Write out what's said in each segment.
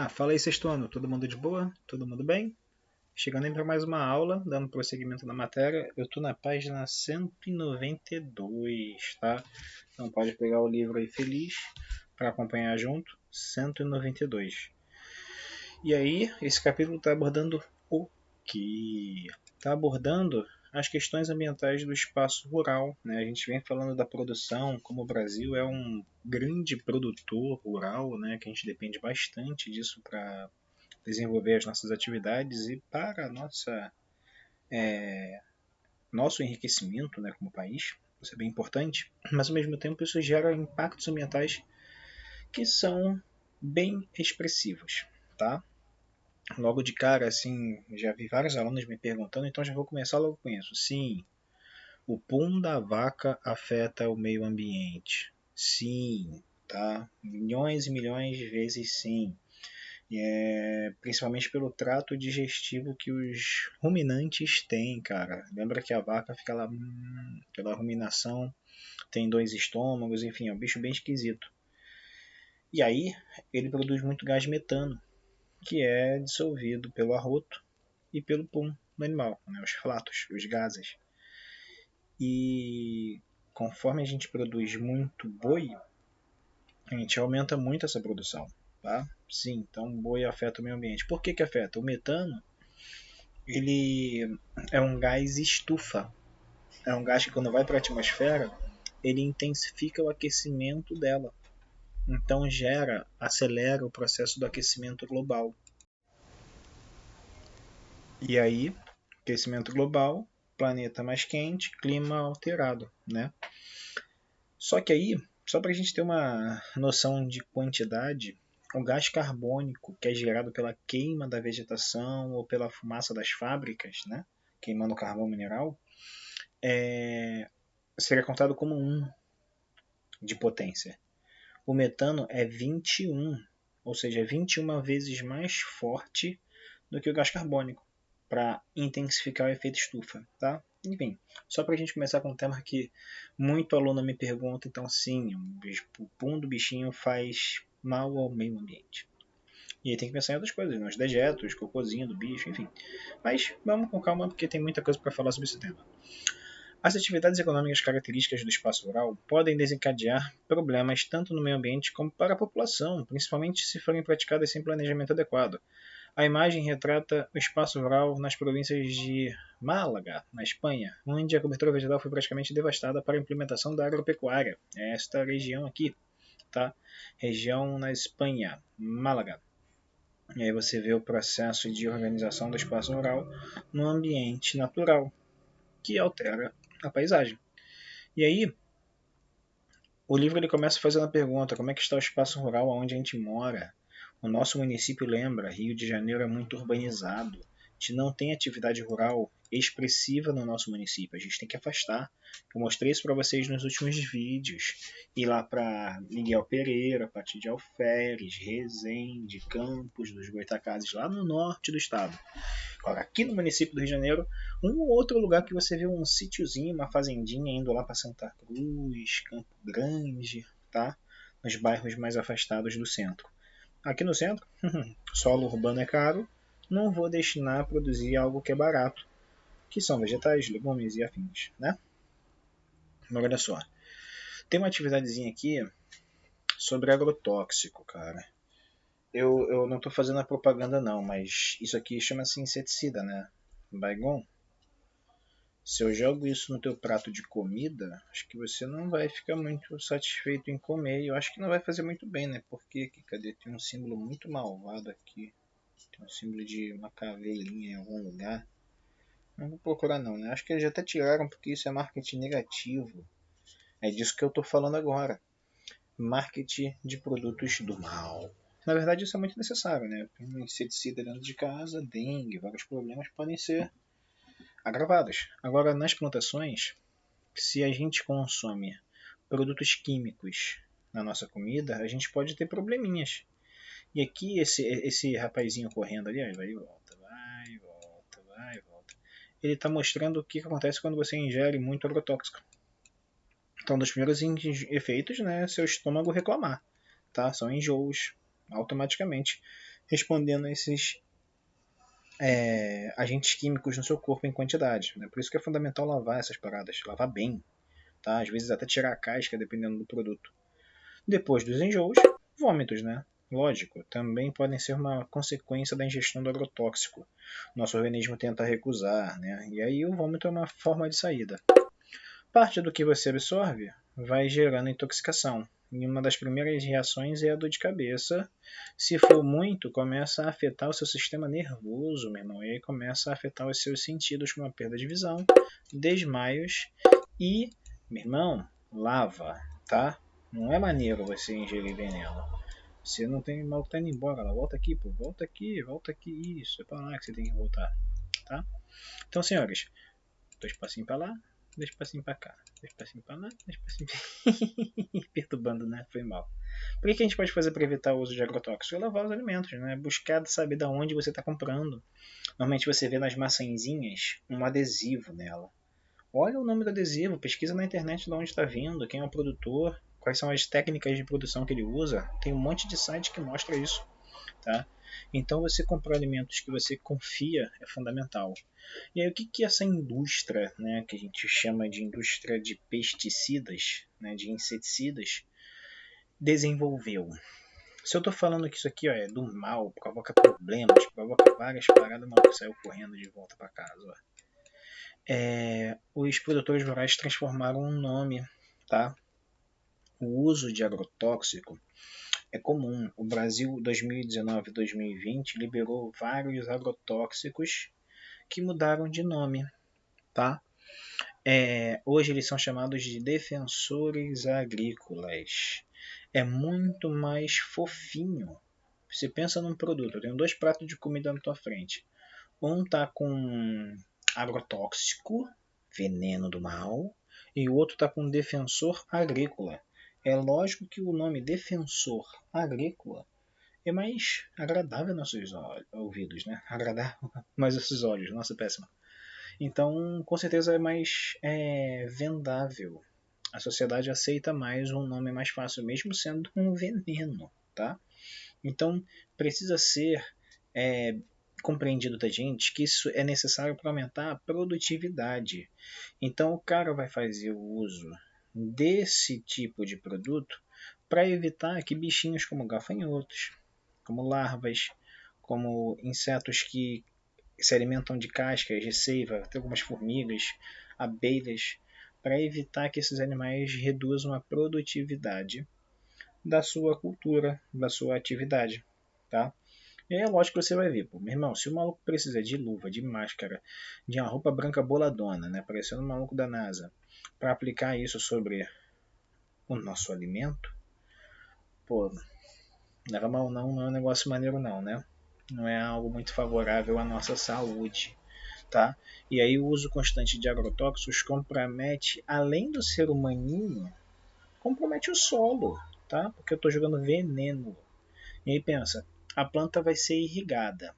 Fala aí, sexto ano. Todo mundo de boa? Todo mundo bem? Chegando aí para mais uma aula, dando prosseguimento na matéria. Eu tô na página 192, tá? Então pode pegar o livro aí feliz para acompanhar junto. 192. E aí, esse capítulo está abordando o que? Está abordando as questões ambientais do espaço rural, né? A gente vem falando da produção, como o Brasil é um grande produtor rural, né? Que a gente depende bastante disso para desenvolver as nossas atividades e para nosso enriquecimento, né, como país. Isso é bem importante, mas ao mesmo tempo isso gera impactos ambientais que são bem expressivos, tá? Logo de cara, assim, já vi vários alunos me perguntando, então já vou começar logo com isso. Sim, o pum da vaca afeta o meio ambiente. Sim, tá? Milhões e milhões de vezes sim. Principalmente pelo trato digestivo que os ruminantes têm, cara. Lembra que a vaca fica lá, pela ruminação, tem dois estômagos, enfim, é um bicho bem esquisito. E aí, ele produz muito gás metano, que é dissolvido pelo arroto e pelo pum do animal, né, os flatos, os gases. E conforme a gente produz muito boi, a gente aumenta muito essa produção, tá? Sim, então o boi afeta o meio ambiente. Por que afeta? O metano, ele é um gás estufa. É um gás que quando vai para a atmosfera, ele intensifica o aquecimento dela. Então acelera o processo do aquecimento global. E aí, aquecimento global, planeta mais quente, clima alterado, né? Só que aí, só para a gente ter uma noção de quantidade, o gás carbônico que é gerado pela queima da vegetação ou pela fumaça das fábricas, né? Queimando carvão mineral, seria contado como 1 de potência. O metano é 21, ou seja, 21 vezes mais forte do que o gás carbônico, para intensificar o efeito estufa, tá? Enfim, só para a gente começar com um tema que muito aluno me pergunta, então sim, o pum do bichinho faz mal ao meio ambiente. E aí tem que pensar em outras coisas, nos dejetos, cocôzinho do bicho, enfim. Mas vamos com calma, porque tem muita coisa para falar sobre esse tema. As atividades econômicas características do espaço rural podem desencadear problemas tanto no meio ambiente como para a população, principalmente se forem praticadas sem planejamento adequado. A imagem retrata o espaço rural nas províncias de Málaga, na Espanha, onde a cobertura vegetal foi praticamente devastada para a implementação da agropecuária. Esta região aqui, tá? Região na Espanha, Málaga. E aí você vê o processo de organização do espaço rural no ambiente natural, que altera a paisagem. E aí, o livro ele começa fazendo a pergunta: como é que está o espaço rural onde a gente mora? O nosso município lembra, Rio de Janeiro é muito urbanizado. A gente não tem atividade rural expressiva no nosso município. A gente tem que afastar. Eu mostrei isso para vocês nos últimos vídeos. Ir lá para Miguel Pereira, Pati de Alferes, Resende, Campos dos Goitacazes, lá no norte do estado. Agora, aqui no município do Rio de Janeiro, um ou outro lugar que você vê um sítiozinho, uma fazendinha indo lá para Santa Cruz, Campo Grande, tá? Nos bairros mais afastados do centro. Aqui no centro, solo urbano é caro, não vou destinar a produzir algo que é barato, que são vegetais, legumes e afins, né? Mas olha só, tem uma atividadezinha aqui sobre agrotóxico, cara. Eu não estou fazendo a propaganda não, mas isso aqui chama-se inseticida, né? Baygon. Se eu jogo isso no teu prato de comida, acho que você não vai ficar muito satisfeito em comer. E eu acho que não vai fazer muito bem, né? Porque aqui, cadê? Tem um símbolo muito malvado aqui. Tem um símbolo de uma caveirinha em algum lugar. Não vou procurar não, né? Acho que eles até tiraram porque isso é marketing negativo. É disso que eu tô falando agora. Marketing de produtos do mal. Na verdade isso é muito necessário, né? Um inseticida dentro de casa, dengue, vários problemas podem ser agravados. Agora nas plantações, se a gente consome produtos químicos na nossa comida, a gente pode ter probleminhas. E aqui esse rapazinho correndo ali, vai e volta, vai e volta, vai e volta. Ele está mostrando o que acontece quando você ingere muito agrotóxico. Então, um dos primeiros efeitos, né, é seu estômago reclamar, tá? São enjoos, automaticamente respondendo a esses agentes químicos no seu corpo em quantidade. Né? Por isso que é fundamental lavar essas paradas, lavar bem, tá? Às vezes até tirar a casca, dependendo do produto. Depois dos enjoos, vômitos, né? Lógico, também podem ser uma consequência da ingestão do agrotóxico. Nosso organismo tenta recusar, né? E aí o vômito é uma forma de saída. Parte do que você absorve vai gerando intoxicação. E uma das primeiras reações é a dor de cabeça. Se for muito, começa a afetar o seu sistema nervoso, meu irmão. E aí começa a afetar os seus sentidos, como a perda de visão, desmaios e, meu irmão, lava, tá? Não é maneiro você ingerir veneno. Você não tem mal que tá indo embora. Ela volta aqui, pô. Volta aqui, volta aqui. Isso, é pra lá que você tem que voltar, tá? Então, senhores, 2 passinhos pra lá, 2 passinhos pra cá. 2 passinhos pra lá, 2 passinhos pra... Perturbando, né? Foi mal. Por que a gente pode fazer para evitar o uso de agrotóxicos? É lavar os alimentos, né? Buscar saber de onde você está comprando. Normalmente você vê nas maçãzinhas um adesivo nela. Olha o nome do adesivo, pesquisa na internet de onde está vindo, quem é o produtor, quais são as técnicas de produção que ele usa. Tem um monte de site que mostra isso, tá? Então você comprar alimentos que você confia é fundamental. E aí o que que essa indústria, né, que a gente chama de indústria de pesticidas, né, de inseticidas, desenvolveu? Se eu estou falando que isso aqui ó, é do mal, provoca problemas, provoca várias paradas, o maluco saiu correndo de volta para casa. Ó. Os produtores rurais transformaram um nome, tá? O uso de agrotóxico é comum. O Brasil 2019-2020 liberou vários agrotóxicos que mudaram de nome, tá? Hoje eles são chamados de defensores agrícolas. É muito mais fofinho. Você pensa num produto, eu tenho 2 pratos de comida na tua frente. Um tá com agrotóxico, veneno do mal, e o outro tá com defensor agrícola. É lógico que o nome defensor agrícola é mais agradável aos nossos ouvidos, né? Agradar mais aos olhos, nossa, péssima. Então, com certeza é mais vendável. A sociedade aceita mais um nome mais fácil, mesmo sendo um veneno, tá? Então, precisa ser compreendido da gente que isso é necessário para aumentar a produtividade. Então, o cara vai fazer o uso desse tipo de produto para evitar que bichinhos como gafanhotos, como larvas, como insetos que se alimentam de cascas, de seiva, tem algumas formigas, abelhas, para evitar que esses animais reduzam a produtividade da sua cultura, da sua atividade, tá? E aí é lógico que você vai ver, pô, meu irmão, se o maluco precisa de luva, de máscara, de uma roupa branca boladona, né, parecendo um maluco da NASA, para aplicar isso sobre o nosso alimento, pô, normal não é um negócio maneiro não, né? Não é algo muito favorável à nossa saúde, tá? E aí o uso constante de agrotóxicos compromete, além do ser humaninho, compromete o solo, tá? Porque eu estou jogando veneno. E aí pensa, a planta vai ser irrigada.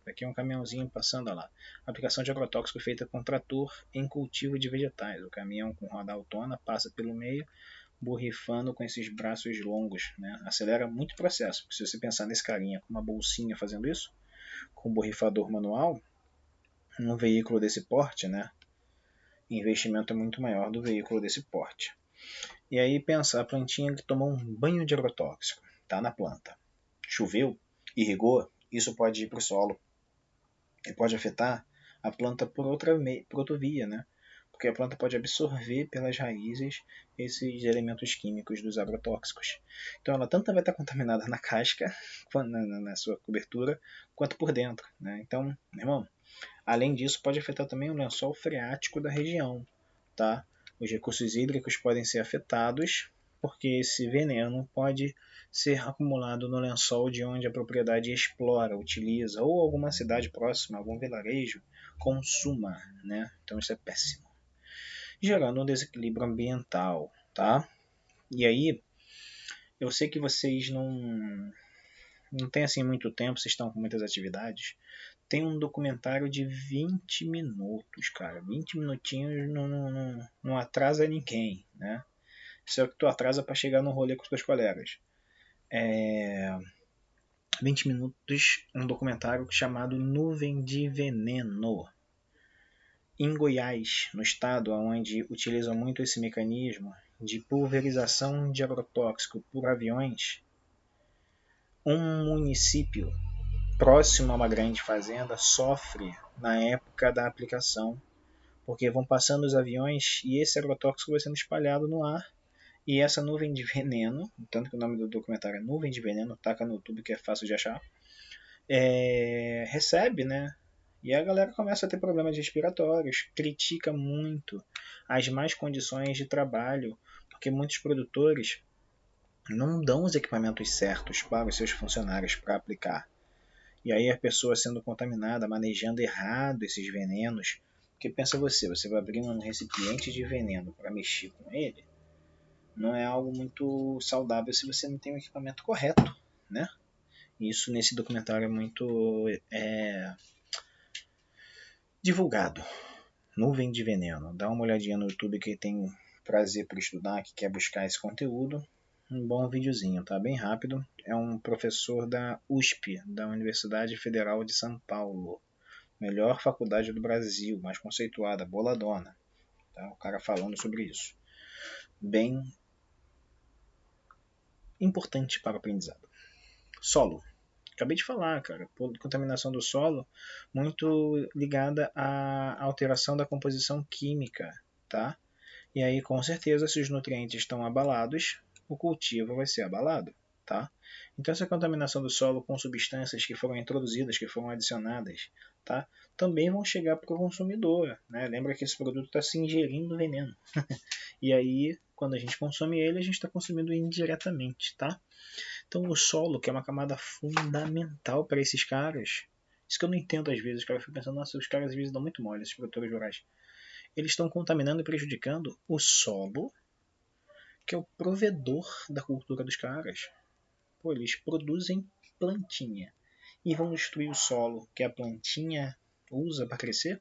Aqui é um caminhãozinho passando lá. Aplicação de agrotóxico feita com trator em cultivo de vegetais. O caminhão com roda autona passa pelo meio, borrifando com esses braços longos. Né? Acelera muito o processo. Se você pensar nesse carinha com uma bolsinha fazendo isso, com um borrifador manual, num veículo desse porte, né? O investimento é muito maior do veículo desse porte. E aí pensa, a plantinha que tomou um banho de agrotóxico, tá na planta. Choveu, irrigou, isso pode ir para o solo e pode afetar a planta por outra via, né? Porque a planta pode absorver pelas raízes esses elementos químicos dos agrotóxicos. Então ela tanto vai estar contaminada na casca, na sua cobertura, quanto por dentro. Né? Então, meu irmão, além disso, pode afetar também o lençol freático da região. Tá? Os recursos hídricos podem ser afetados, porque esse veneno pode ser acumulado no lençol de onde a propriedade explora, utiliza, ou alguma cidade próxima, algum vilarejo, consuma. Né? Então isso é péssimo. Gerando um desequilíbrio ambiental. Tá? E aí, eu sei que vocês não têm assim muito tempo, vocês estão com muitas atividades. Tem um documentário de 20 minutos, cara. 20 minutinhos não atrasa ninguém, né? Isso é o que tu atrasa para chegar no rolê com os teus colegas. 20 minutos, um documentário chamado Nuvem de Veneno. Em Goiás, no estado onde utilizam muito esse mecanismo de pulverização de agrotóxico por aviões, um município próximo a uma grande fazenda sofre na época da aplicação, porque vão passando os aviões e esse agrotóxico vai sendo espalhado no ar. E essa nuvem de veneno, tanto que o nome do documentário é Nuvem de Veneno, taca no YouTube que é fácil de achar, recebe, né? E a galera começa a ter problemas respiratórios, critica muito as más condições de trabalho, porque muitos produtores não dão os equipamentos certos para os seus funcionários para aplicar. E aí a pessoa sendo contaminada, manejando errado esses venenos, porque pensa você vai abrir um recipiente de veneno para mexer com ele, não é algo muito saudável se você não tem o equipamento correto, né? Isso nesse documentário é muito divulgado. Nuvem de Veneno. Dá uma olhadinha no YouTube que tem prazer por estudar, que quer buscar esse conteúdo. Um bom videozinho, tá? Bem rápido. É um professor da USP, da Universidade Federal de São Paulo. Melhor faculdade do Brasil, mais conceituada, boladona. Tá? O cara falando sobre isso. Bem importante para o aprendizado. Solo. Acabei de falar, cara, contaminação do solo muito ligada à alteração da composição química, tá? E aí, com certeza, se os nutrientes estão abalados, o cultivo vai ser abalado, tá? Então, essa contaminação do solo com substâncias que foram introduzidas, que foram adicionadas, tá? Também vão chegar para o consumidor, né? Lembra que esse produto está se ingerindo veneno. E aí, quando a gente consome ele, a gente está consumindo indiretamente, tá? Então o solo, que é uma camada fundamental para esses caras, isso que eu não entendo às vezes, cara, eu fico pensando, nossa, os caras às vezes dão muito mole, esses produtores rurais. Eles estão contaminando e prejudicando o solo, que é o provedor da cultura dos caras. Pô, eles produzem plantinha e vão destruir o solo que a plantinha usa para crescer.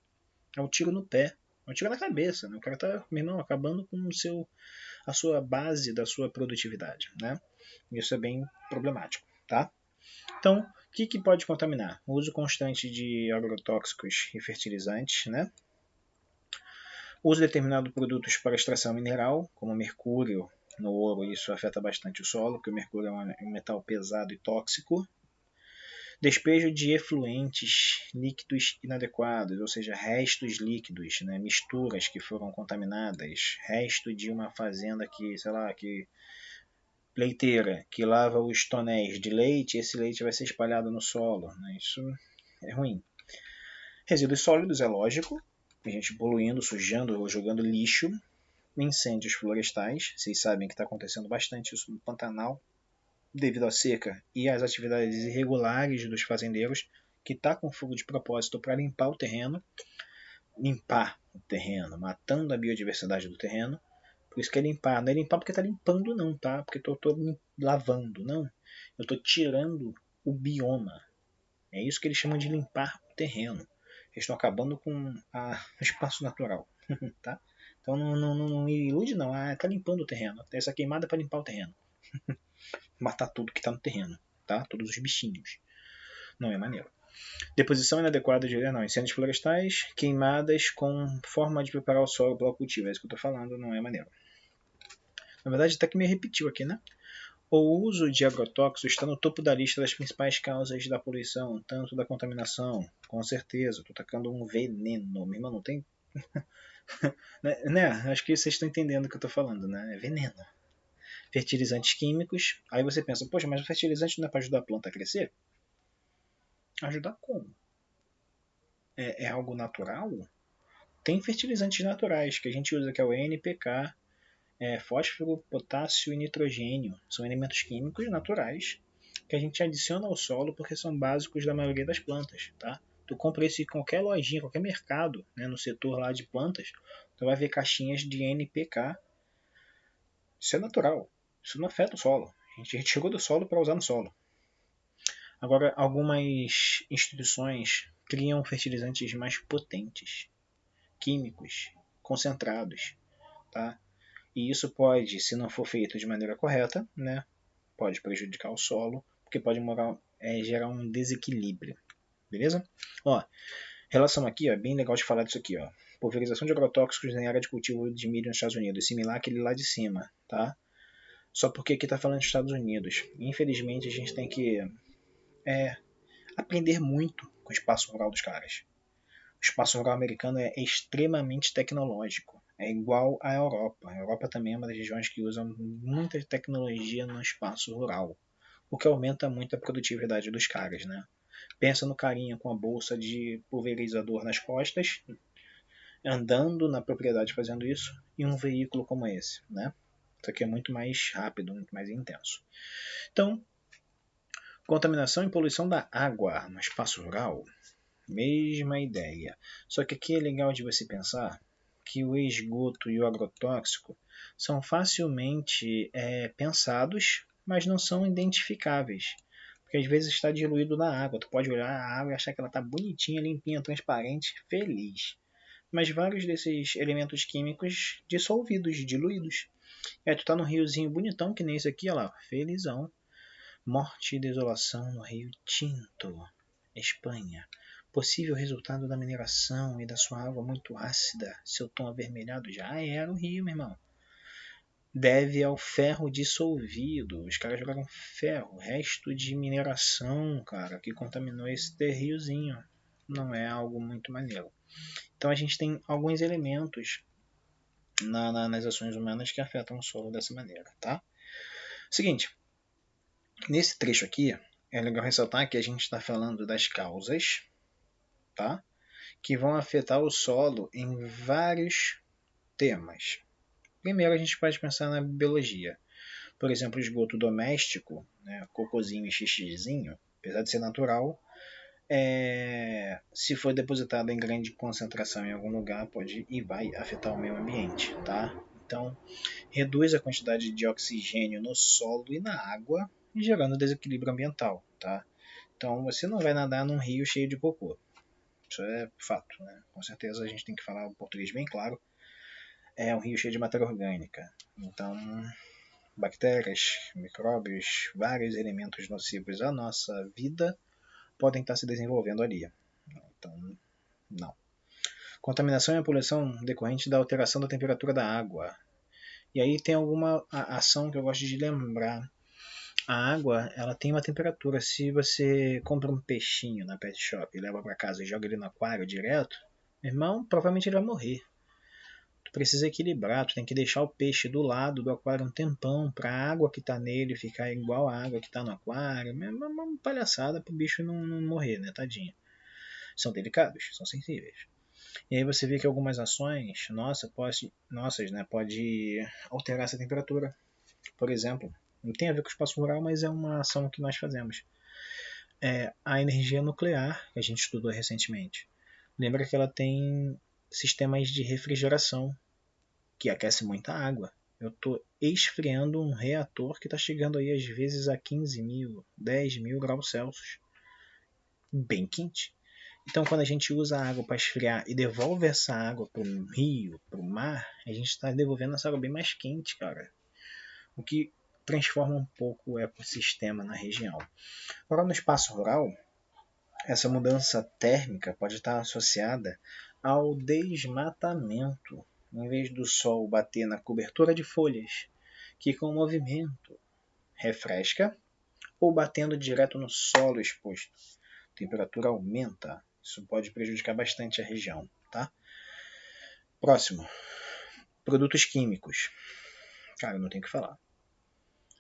É um tiro no pé, é um tiro na cabeça, né? O cara tá, meu irmão, acabando com a sua base da sua produtividade, né? Isso é bem problemático, tá? Então, o que pode contaminar? O uso constante de agrotóxicos e fertilizantes, né? O uso de determinados produtos para extração mineral, como mercúrio no ouro, isso afeta bastante o solo, porque o mercúrio é um metal pesado e tóxico. Despejo de efluentes líquidos inadequados, ou seja, restos líquidos, né? Misturas que foram contaminadas, resto de uma fazenda que, sei lá, que leiteira que lava os tonéis de leite, esse leite vai ser espalhado no solo, né? Isso é ruim. Resíduos sólidos, é lógico, a gente poluindo, sujando ou jogando lixo. Incêndios florestais, vocês sabem que está acontecendo bastante isso no Pantanal, devido à seca e às atividades irregulares dos fazendeiros, que está com fogo de propósito para limpar o terreno, matando a biodiversidade do terreno. Por isso que é limpar. Não é limpar porque está limpando, não, tá? Porque eu estou lavando, não. Eu estou tirando o bioma. É isso que eles chamam de limpar o terreno. Eles estão acabando com o espaço natural, tá? Então não me ilude, não. Ah, tá limpando o terreno. Essa queimada é para limpar o terreno. Matar tudo que está no terreno, tá? Todos os bichinhos. Não é maneiro. Deposição inadequada de incêndios florestais, queimadas com forma de preparar o solo para o cultivo. É isso que eu estou falando, não é maneiro. Na verdade, até que me repetiu aqui, né? O uso de agrotóxicos está no topo da lista das principais causas da poluição, tanto da contaminação. Com certeza, estou tacando um veneno. Meu irmão, não tem. né? Acho que vocês estão entendendo o que eu estou falando, né? É veneno. Fertilizantes químicos. Aí você pensa, poxa, mas o fertilizante não é para ajudar a planta a crescer? Ajudar como? É algo natural? Tem fertilizantes naturais que a gente usa, que é o NPK, fósforo, potássio e nitrogênio. São elementos químicos naturais que a gente adiciona ao solo porque são básicos da maioria das plantas, tá? Tu compra isso em qualquer lojinha, qualquer mercado, né, no setor lá de plantas, tu vai ver caixinhas de NPK. Isso é natural. Isso não afeta o solo. A gente retirou do solo para usar no solo. Agora, algumas instituições criam fertilizantes mais potentes, químicos, concentrados, tá? E isso pode, se não for feito de maneira correta, né, pode prejudicar o solo, porque pode gerar um desequilíbrio, beleza? Ó, relação aqui, ó, bem legal de falar disso aqui, ó. Pulverização de agrotóxicos em área de cultivo de milho nos Estados Unidos, similar àquele lá de cima, tá? Só porque aqui está falando dos Estados Unidos. Infelizmente a gente tem que aprender muito com o espaço rural dos caras. O espaço rural americano é extremamente tecnológico. É igual à Europa. A Europa também é uma das regiões que usam muita tecnologia no espaço rural, o que aumenta muito a produtividade dos caras, né? Pensa no carinha com a bolsa de pulverizador nas costas, andando na propriedade fazendo isso, e um veículo como esse, né? Isso aqui é muito mais rápido, muito mais intenso. Então, contaminação e poluição da água no espaço rural, mesma ideia. Só que aqui é legal de você pensar que o esgoto e o agrotóxico são facilmente pensados, mas não são identificáveis. Porque às vezes está diluído na água. Tu pode olhar a água e achar que ela está bonitinha, limpinha, transparente, feliz. Mas vários desses elementos químicos dissolvidos, diluídos. E aí tu tá no riozinho bonitão, que nem esse aqui, olha lá, felizão. Morte e desolação no Rio Tinto, Espanha. Possível resultado da mineração e da sua água muito ácida, seu tom avermelhado já era o rio, meu irmão. Deve ao ferro dissolvido. Os caras jogaram ferro, resto de mineração, cara, que contaminou esse riozinho. Não é algo muito maneiro. Então a gente tem alguns elementos nas ações humanas que afetam o solo dessa maneira, tá? Seguinte, nesse trecho aqui, é legal ressaltar que a gente está falando das causas, tá? Que vão afetar o solo em vários temas. Primeiro, a gente pode pensar na biologia. Por exemplo, esgoto doméstico, né, cocôzinho e xixizinho, apesar de ser natural, se for depositado em grande concentração em algum lugar, pode e vai afetar o meio ambiente, tá? Então, reduz a quantidade de oxigênio no solo e na água, gerando desequilíbrio ambiental, tá? Então, você não vai nadar num rio cheio de cocô. Isso é fato, né? Com certeza a gente tem que falar o português bem claro. É um rio cheio de matéria orgânica. Então, bactérias, micróbios, vários elementos nocivos à nossa vida podem estar se desenvolvendo ali. Então, não. Contaminação e poluição decorrente da alteração da temperatura da água. E aí tem alguma ação que eu gosto de lembrar. A água, ela tem uma temperatura. Se você compra um peixinho na pet shop e leva para casa e joga ele no aquário direto, meu irmão, provavelmente ele vai morrer. Tu precisa equilibrar, tu tem que deixar o peixe do lado do aquário um tempão para a água que está nele ficar igual à água que está no aquário. É uma palhaçada pro bicho não morrer, né, tadinho. São delicados, são sensíveis. E aí você vê que algumas ações nossas, né, pode alterar essa temperatura. Por exemplo, não tem a ver com o espaço rural, mas é uma ação que nós fazemos. A energia nuclear, que a gente estudou recentemente. Lembra que ela tem sistemas de refrigeração, que aquece muita água. Eu estou esfriando um reator que está chegando aí às vezes a 15.000, 10.000 graus Celsius. Bem quente. Então, quando a gente usa a água para esfriar e devolve essa água para o rio, para o mar, a gente está devolvendo essa água bem mais quente, cara. O que transforma um pouco o ecossistema na região. Agora, no espaço rural, essa mudança térmica pode estar associada ao desmatamento, em vez do sol bater na cobertura de folhas, que com o movimento refresca, ou batendo direto no solo exposto. A temperatura aumenta. Isso pode prejudicar bastante a região, tá? Próximo. Produtos químicos. Cara, não tem o que falar.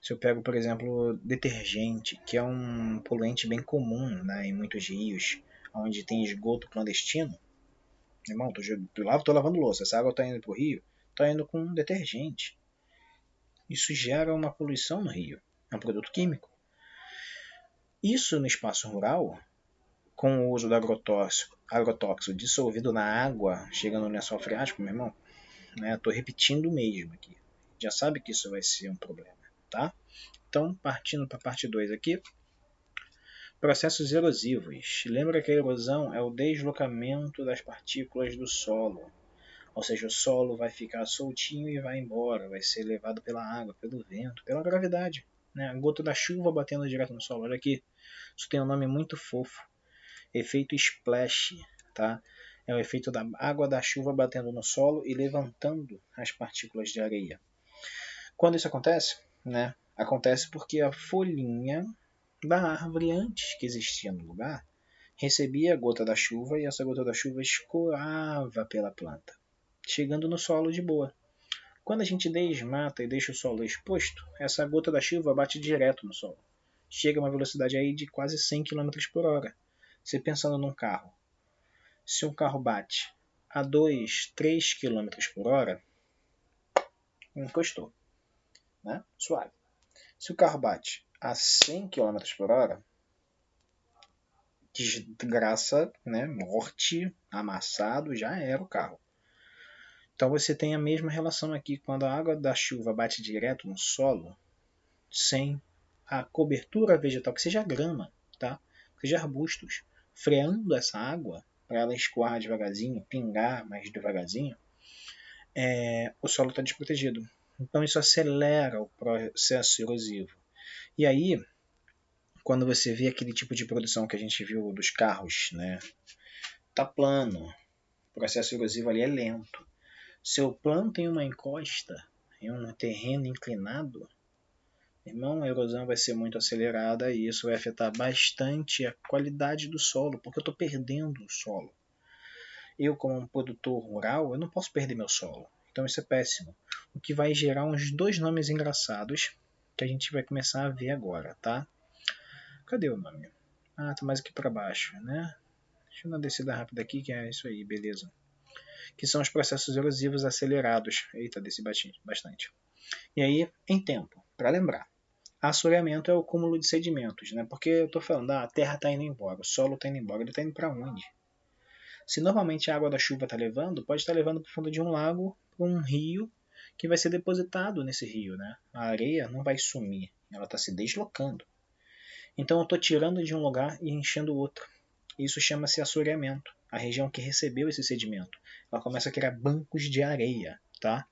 Se eu pego, por exemplo, detergente, que é um poluente bem comum, né, em muitos rios, onde tem esgoto clandestino, irmão, tô lavando louça, essa água tá indo pro rio, tá indo com detergente. Isso gera uma poluição no rio. É um produto químico. Isso no espaço rural, com o uso do agrotóxico dissolvido na água, chegando no lençol freático, meu irmão, né, tô repetindo mesmo aqui. Já sabe que isso vai ser um problema, tá? Então, partindo para a parte 2 aqui, processos erosivos. Lembra que a erosão é o deslocamento das partículas do solo. Ou seja, o solo vai ficar soltinho e vai embora, vai ser levado pela água, pelo vento, pela gravidade. né? A gota da chuva batendo direto no solo. Olha aqui, isso tem um nome muito fofo, efeito splash, tá? É o efeito da água da chuva batendo no solo e levantando as partículas de areia. Quando isso acontece, né? Acontece porque a folhinha da árvore antes que existia no lugar recebia a gota da chuva e essa gota da chuva escoava pela planta, chegando no solo de boa. Quando a gente desmata e deixa o solo exposto, essa gota da chuva bate direto no solo. Chega a uma velocidade aí de quase 100 km por hora. Você pensando num carro, se um carro bate a 2, 3 km por hora, encostou, né? Suave. Se o carro bate a 100 km por hora, desgraça, né? Morte, amassado, já era o carro. Então você tem a mesma relação aqui quando a água da chuva bate direto no solo, sem a cobertura vegetal, que seja grama, tá? Que seja arbustos, freando essa água para ela escoar devagarzinho, pingar mais devagarzinho, o solo está desprotegido. Então isso acelera o processo erosivo. E aí, quando você vê aquele tipo de produção que a gente viu dos carros, né? Tá plano, o processo erosivo ali é lento. Se eu planto em uma encosta, em um terreno inclinado, irmão, a erosão vai ser muito acelerada e isso vai afetar bastante a qualidade do solo, porque eu estou perdendo o solo. Eu, como um produtor rural, eu não posso perder meu solo. Então isso é péssimo. O que vai gerar uns dois nomes engraçados que a gente vai começar a ver agora, tá? Cadê o nome? Ah, tá mais aqui para baixo, né? Deixa eu dar uma descida rápida aqui, que é isso aí, beleza. Que são os processos erosivos acelerados. Eita, desci bastante. E aí, em tempo, para lembrar. Assoreamento é o cúmulo de sedimentos, né? Porque eu estou falando, a terra está indo embora, o solo está indo embora, ele está indo para onde? Se normalmente a água da chuva está levando, pode estar levando para o fundo de um lago, para um rio, que vai ser depositado nesse rio, né? A areia não vai sumir, ela está se deslocando. Então eu estou tirando de um lugar e enchendo outro. Isso chama-se assoreamento. A região que recebeu esse sedimento, ela começa a criar bancos de areia, tá?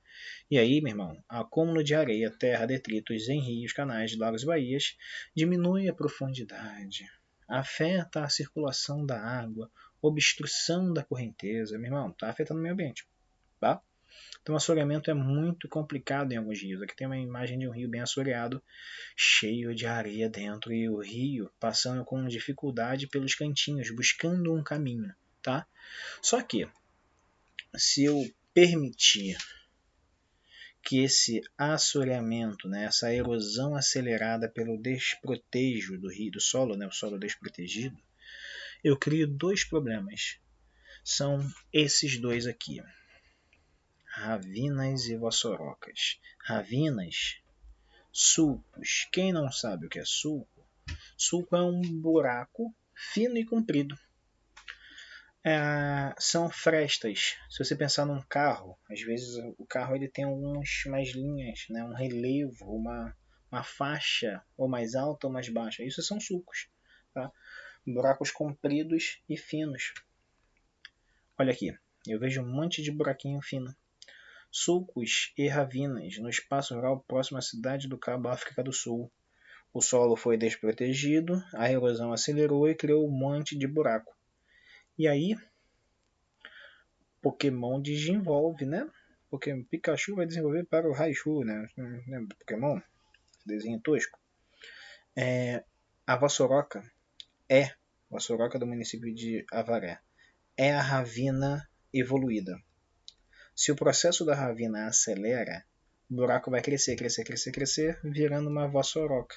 E aí, meu irmão, acúmulo de areia, terra, detritos em rios, canais, lagos e baías diminui a profundidade, afeta a circulação da água, obstrução da correnteza, meu irmão, está afetando o meio ambiente, tá? Então, o assoreamento é muito complicado em alguns rios. Aqui tem uma imagem de um rio bem assoreado, cheio de areia dentro e o rio passando com dificuldade pelos cantinhos, buscando um caminho, tá? Só que, se eu permitir que esse assoreamento, né, essa erosão acelerada pelo desprotejo do rio, do solo, né, o solo desprotegido, eu crio dois problemas. São esses dois aqui. Ravinas e vassourocas. Ravinas, sulcos. Quem não sabe o que é sulco? Sulco é um buraco fino e comprido. São frestas. Se você pensar num carro, às vezes o carro ele tem umas linhas, né? Um relevo, uma faixa ou mais alta ou mais baixa. Isso são sulcos. Tá? Buracos compridos e finos. Olha aqui, eu vejo um monte de buraquinho fino. Sulcos e ravinas no espaço rural próximo à cidade do Cabo, África do Sul. O solo foi desprotegido, a erosão acelerou e criou um monte de buraco. E aí, Pokémon desenvolve, né? Porque Pikachu vai desenvolver para o Raichu, né? Lembra do Pokémon? Desenho tosco. A Vassouroca Vassouroca do município de Avaré, é a ravina evoluída. Se o processo da ravina acelera, o buraco vai crescer, virando uma Vassouroca.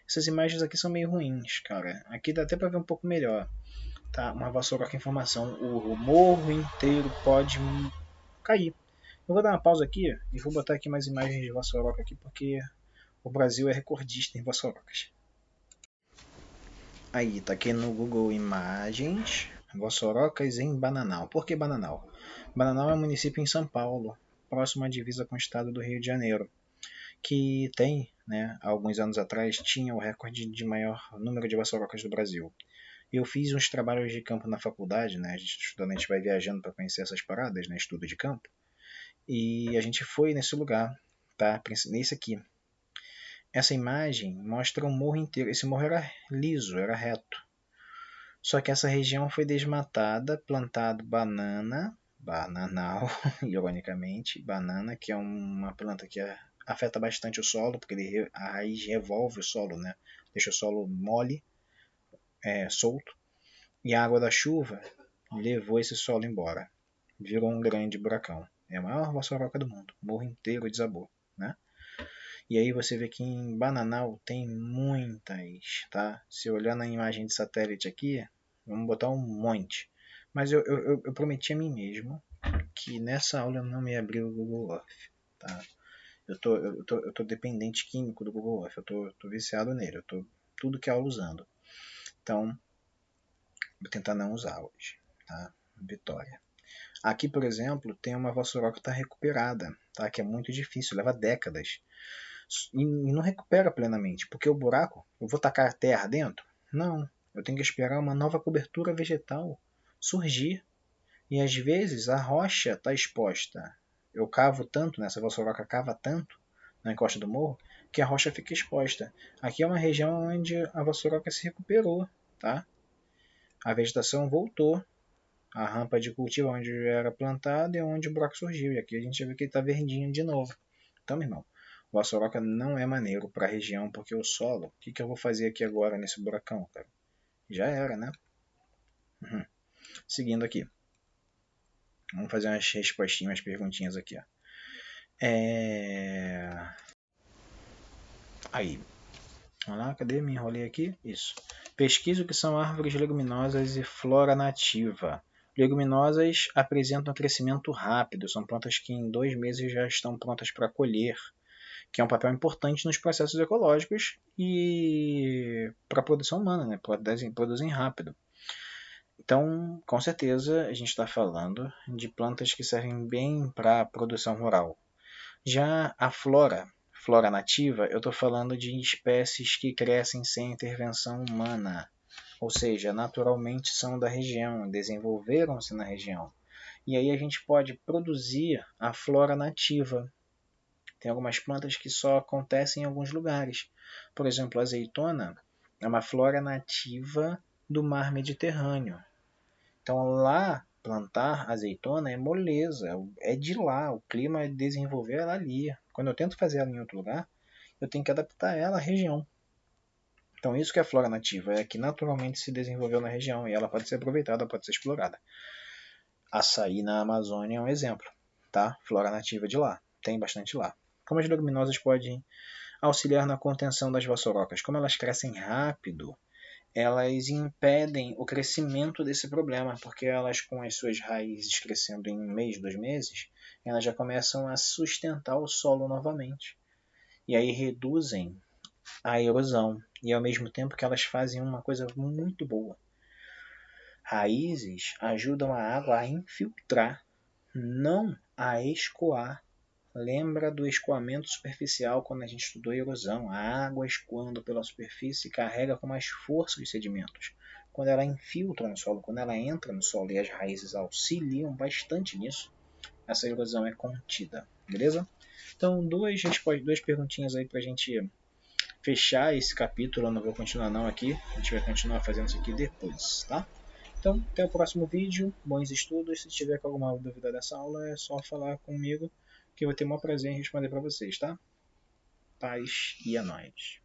Essas imagens aqui são meio ruins, cara. Aqui dá até para ver um pouco melhor. Tá? Uma Vassouroca em formação. O morro inteiro pode cair. Eu vou dar uma pausa aqui e vou botar aqui mais imagens de Vassouroca aqui, porque o Brasil é recordista em Vassourocas. Aí, tá aqui no Google Imagens, Vassourocas em Bananal. Por que Bananal? Bananal é um município em São Paulo, próximo à divisa com o estado do Rio de Janeiro, que tem, né, alguns anos atrás, tinha o recorde de maior número de Vassourocas do Brasil. Eu fiz uns trabalhos de campo na faculdade, né, a gente estudante vai viajando para conhecer essas paradas, né, estudo de campo, e a gente foi nesse lugar, tá? Nesse aqui. Essa imagem mostra o morro inteiro. Esse morro era liso, era reto. Só que essa região foi desmatada, plantado bananal, ironicamente, banana, que é uma planta que afeta bastante o solo, porque a raiz revolve o solo, né? Deixa o solo mole, solto, e a água da chuva levou esse solo embora. Virou um grande buracão. É a maior vossoroca do mundo. O morro inteiro desabou, né? E aí você vê que em Bananal tem muitas, tá? Se olhar na imagem de satélite aqui, vamos botar um monte. Mas eu prometi a mim mesmo que nessa aula eu não me abrir o Google Earth, tá? Eu tô dependente químico do Google Earth, eu tô viciado nele, eu tô tudo que é aula usando. Então, vou tentar não usar hoje, tá? Vitória. Aqui, por exemplo, tem uma vassoura que está recuperada, tá? Que é muito difícil, leva décadas. E não recupera plenamente, porque o buraco, eu vou tacar terra dentro? Não, eu tenho que esperar uma nova cobertura vegetal surgir. E às vezes a rocha está exposta. Eu cavo tanto, essa vossoroca cava tanto na encosta do morro, que a rocha fica exposta. Aqui é uma região onde a vossoroca se recuperou, tá? A vegetação voltou, a rampa de cultivo onde era plantada e onde o buraco surgiu. E aqui a gente vê que ele está verdinho de novo. Então, meu irmão, o Vossoroca não é maneiro para a região, porque o solo... O que eu vou fazer aqui agora nesse buracão, cara? Já era, né? Seguindo aqui. Vamos fazer umas respostinhas, umas perguntinhas aqui, ó. Aí. Vamos lá, cadê? Me enrolei aqui. Isso. Pesquisa o que são árvores leguminosas e flora nativa. Leguminosas apresentam crescimento rápido. São plantas que em 2 meses já estão prontas para colher, que é um papel importante nos processos ecológicos e para a produção humana, né? Produzem rápido. Então, com certeza, a gente está falando de plantas que servem bem para a produção rural. Já a flora nativa, eu estou falando de espécies que crescem sem intervenção humana, ou seja, naturalmente são da região, desenvolveram-se na região. E aí a gente pode produzir a flora nativa. Tem algumas plantas que só acontecem em alguns lugares. Por exemplo, a azeitona é uma flora nativa do mar Mediterrâneo. Então lá plantar azeitona é moleza, é de lá, o clima é desenvolver ela ali. Quando eu tento fazer ela em outro lugar, eu tenho que adaptar ela à região. Então isso que é flora nativa, é que naturalmente se desenvolveu na região e ela pode ser aproveitada, pode ser explorada. Açaí na Amazônia é um exemplo, tá? Flora nativa de lá, tem bastante lá. Como as leguminosas podem auxiliar na contenção das vassourocas? Como elas crescem rápido, elas impedem o crescimento desse problema, porque elas, com as suas raízes crescendo em 1 mês, 2 meses, elas já começam a sustentar o solo novamente. E aí reduzem a erosão. E ao mesmo tempo que elas fazem uma coisa muito boa. Raízes ajudam a água a infiltrar, não a escoar. Lembra do escoamento superficial quando a gente estudou erosão? A água escoando pela superfície carrega com mais força os sedimentos. Quando ela infiltra no solo, quando ela entra no solo e as raízes auxiliam bastante nisso, essa erosão é contida, beleza? Então, duas perguntinhas aí pra gente fechar esse capítulo. Eu não vou continuar não aqui, a gente vai continuar fazendo isso aqui depois, tá? Então, até o próximo vídeo, bons estudos. Se tiver alguma dúvida dessa aula, é só falar comigo, que eu vou ter o maior prazer em responder para vocês, tá? Paz e a nós.